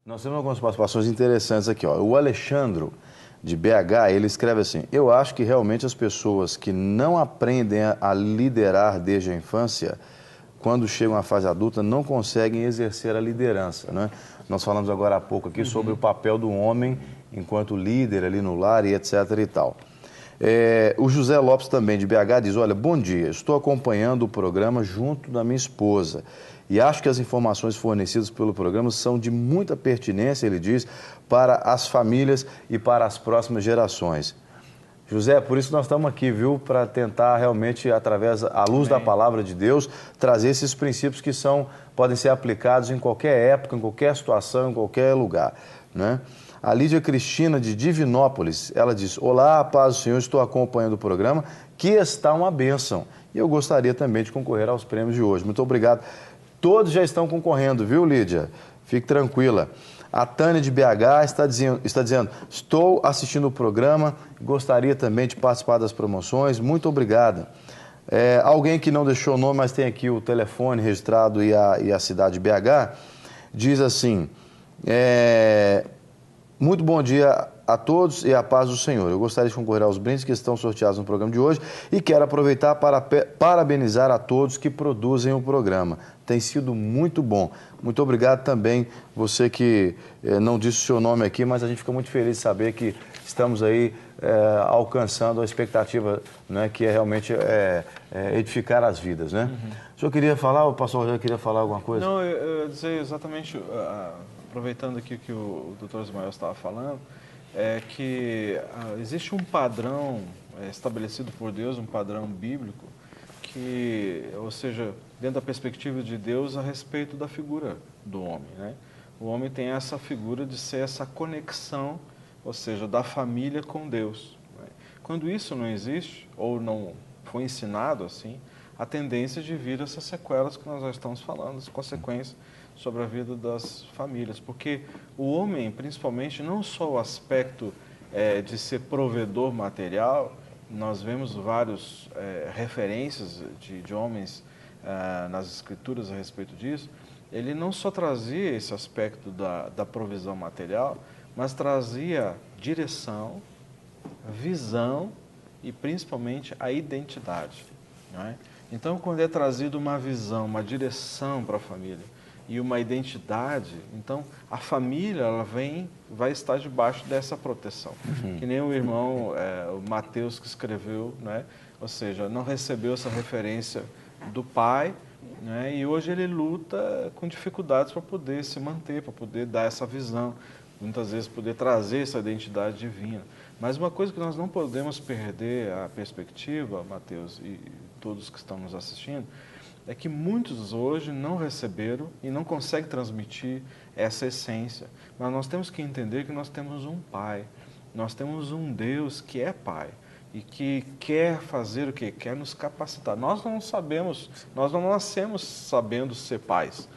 Nós temos algumas participações interessantes aqui, ó. O Alexandro, de BH, ele escreve assim: eu acho que realmente as pessoas que não aprendem a liderar desde a infância, quando chegam à fase adulta, não conseguem exercer a liderança, né? Nós falamos agora há pouco aqui sobre o papel do homem enquanto líder ali no lar e etc e tal. O José Lopes também, de BH, diz: olha, bom dia, estou acompanhando o programa junto da minha esposa e acho que as informações fornecidas pelo programa são de muita pertinência, ele diz, para as famílias e para as próximas gerações. José, por isso nós estamos aqui, viu, para tentar realmente, através à luz da palavra de Deus, trazer esses princípios que podem ser aplicados em qualquer época, em qualquer situação, em qualquer lugar, né? A Lídia Cristina, de Divinópolis, ela diz: olá, paz do Senhor, estou acompanhando o programa, que está uma bênção. E eu gostaria também de concorrer aos prêmios de hoje. Muito obrigado. Todos já estão concorrendo, viu, Lídia? Fique tranquila. A Tânia, de BH, está dizendo: estou assistindo o programa, gostaria também de participar das promoções. Muito obrigada. Alguém que não deixou o nome, mas tem aqui o telefone registrado e a cidade de BH, diz assim: muito bom dia a todos e a paz do Senhor. Eu gostaria de concorrer aos brindes que estão sorteados no programa de hoje e quero aproveitar para parabenizar a todos que produzem o programa. Tem sido muito bom. Muito obrigado também, você que não disse o seu nome aqui, mas a gente fica muito feliz de saber que estamos aí alcançando a expectativa, né, que é realmente edificar as vidas, né? O senhor queria falar, o pastor Rogério queria falar alguma coisa? Não, eu ia dizer exatamente, aproveitando aqui o que o doutor Ismael estava falando, é que existe um padrão estabelecido por Deus, um padrão bíblico, ou seja, dentro da perspectiva de Deus a respeito da figura do homem, né? O homem tem essa figura de ser essa conexão, ou seja, da família com Deus, né? Quando isso não existe, ou não foi ensinado assim, a tendência de vir essas sequelas que nós já estamos falando, as consequências sobre a vida das famílias. Porque o homem, principalmente, não só o aspecto de ser provedor material, nós vemos várias referências de homens nas escrituras a respeito disso, ele não só trazia esse aspecto da provisão material, mas trazia direção, visão e principalmente a identidade, não é? Então, quando é trazido uma visão, uma direção para a família e uma identidade, então a família vai estar debaixo dessa proteção. Que nem o irmão, o Mateus, que escreveu, né? Ou seja, não recebeu essa referência do pai, né? E hoje ele luta com dificuldades para poder se manter, para poder dar essa visão, muitas vezes poder trazer essa identidade divina. Mas uma coisa que nós não podemos perder a perspectiva, Mateus, e todos que estão nos assistindo, é que muitos hoje não receberam e não conseguem transmitir essa essência. Mas nós temos que entender que nós temos um Pai, nós temos um Deus que é Pai e que quer fazer o quê? Quer nos capacitar. Nós não sabemos, nós não nascemos sabendo ser pais.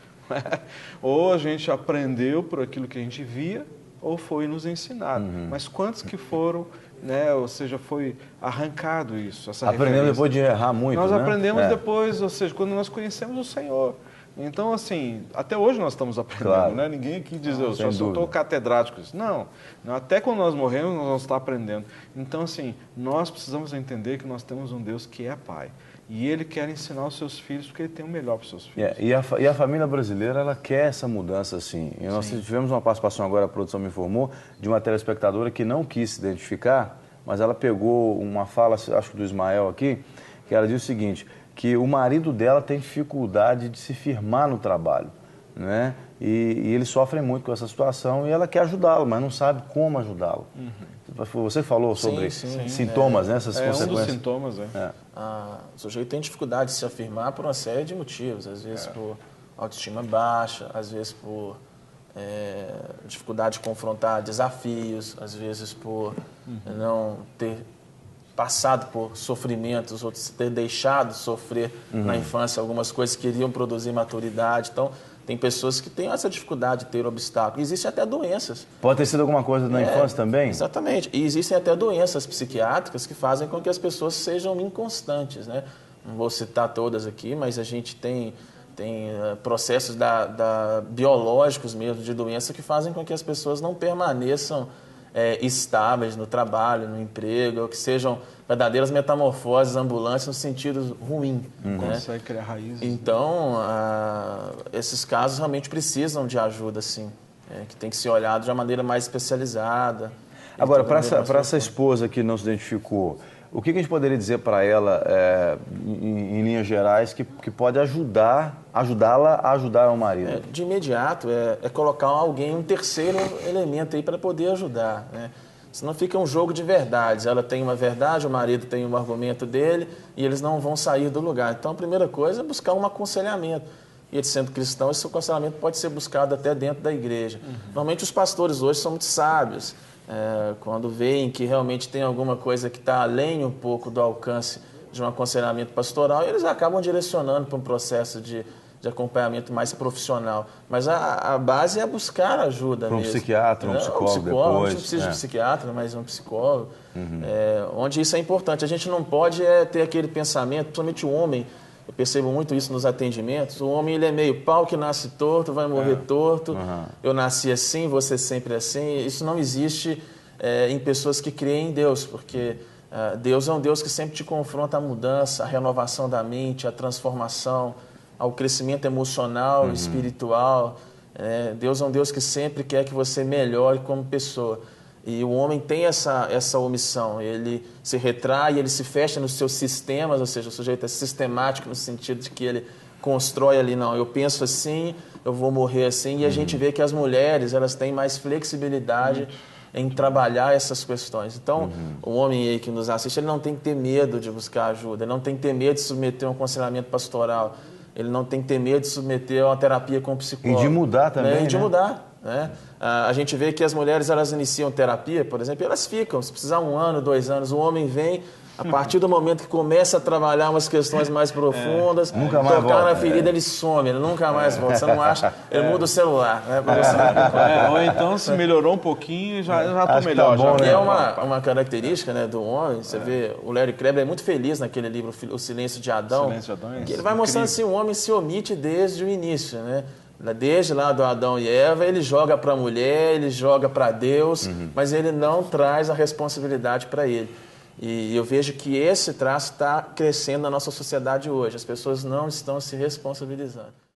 Ou a gente aprendeu por aquilo que a gente via, ou foi nos ensinado. Mas quantos que foram, né? Ou seja, foi arrancado isso, essa Aprendemos referência. depois de errar muito, Nós né? aprendemos depois, ou seja, quando nós conhecemos o Senhor. Então, assim, até hoje nós estamos aprendendo, Claro. né? Ninguém aqui diz, eu Sem só estou dúvida. catedrático. Não, até quando nós morremos, nós vamos estar aprendendo. Então, assim, nós precisamos entender que nós temos um Deus que é Pai. E Ele quer ensinar os seus filhos, porque Ele tem o melhor para os seus filhos. E a família brasileira, ela quer essa mudança, assim. E nós tivemos uma participação agora, a produção me informou, de uma telespectadora que não quis se identificar, mas ela pegou uma fala, acho que do Ismael aqui, que ela diz o seguinte, que o marido dela tem dificuldade de se firmar no trabalho, né? E eles sofrem muito com essa situação e ela quer ajudá-lo, mas não sabe como ajudá-lo. Você falou sobre sintomas, né? Essas consequências. Um dos sintomas, O sujeito tem dificuldade de se afirmar por uma série de motivos, às vezes por autoestima baixa, às vezes por dificuldade de confrontar desafios, às vezes por não ter passado por sofrimentos, ou ter deixado sofrer na infância algumas coisas que iriam produzir maturidade. Então, tem pessoas que têm essa dificuldade de ter obstáculos. Existem até doenças. Pode ter sido alguma coisa na infância também? Exatamente. E existem até doenças psiquiátricas que fazem com que as pessoas sejam inconstantes, né? Não vou citar todas aqui, mas a gente tem tem processos biológicos mesmo de doença que fazem com que as pessoas não permaneçam estáveis no trabalho, no emprego, ou que sejam verdadeiras metamorfoses ambulantes no sentido ruim. Não né? consegue criar raízes. Então, esses casos realmente precisam de ajuda, sim, que tem que ser olhado de uma maneira mais especializada. Agora, para essa esposa que não se identificou, o que a gente poderia dizer para ela, em linhas gerais, que pode ajudá-la a ajudar o marido? De imediato, é colocar alguém, um terceiro elemento aí para poder ajudar, né? Senão fica um jogo de verdades. Ela tem uma verdade, o marido tem um argumento dele e eles não vão sair do lugar. Então, a primeira coisa é buscar um aconselhamento. E ele sendo cristão, esse aconselhamento pode ser buscado até dentro da igreja. Normalmente, os pastores hoje são muito sábios. Quando veem que realmente tem alguma coisa que está além um pouco do alcance de um aconselhamento pastoral, eles acabam direcionando para um processo de acompanhamento mais profissional. Mas a base é buscar ajuda mesmo. Para um psiquiatra, um psicólogo depois. Não precisa de psiquiatra, mas um psicólogo. Onde isso é importante. A gente não pode ter aquele pensamento, principalmente o homem, eu percebo muito isso nos atendimentos, o homem ele é meio pau que nasce torto, vai morrer torto, eu nasci assim, você sempre assim. Isso não existe em pessoas que creem em Deus, porque Deus é um Deus que sempre te confronta à mudança, à renovação da mente, à transformação, ao crescimento emocional, espiritual. Deus é um Deus que sempre quer que você melhore como pessoa. E o homem tem essa omissão, ele se retrai, ele se fecha nos seus sistemas, ou seja, o sujeito é sistemático no sentido de que ele constrói ali, não, eu penso assim, eu vou morrer assim, e a gente vê que as mulheres, elas têm mais flexibilidade em trabalhar essas questões. Então, o homem aí que nos assiste, ele não tem que ter medo de buscar ajuda, ele não tem que ter medo de submeter a um aconselhamento pastoral, ele não tem que ter medo de submeter a uma terapia com um psicólogo. E de mudar também, E de mudar. Né? A gente vê que as mulheres, elas iniciam terapia, por exemplo, e elas ficam, se precisar 1 ano, 2 anos, o homem vem, a partir do momento que começa a trabalhar umas questões mais profundas, nunca mais tocar volta, na ferida, ele some, ele nunca mais volta, você não acha, ele muda o celular. Né, ou então se melhorou um pouquinho, já está melhor. Tá bom, já. né? É uma característica, né, do homem, você vê, o Larry Kleber é muito feliz naquele livro O Silêncio de Adão, que ele vai mostrando assim, o homem se omite desde o início, né? Desde lá do Adão e Eva, ele joga para a mulher, ele joga para Deus, mas ele não traz a responsabilidade para ele. E eu vejo que esse traço está crescendo na nossa sociedade hoje. As pessoas não estão se responsabilizando.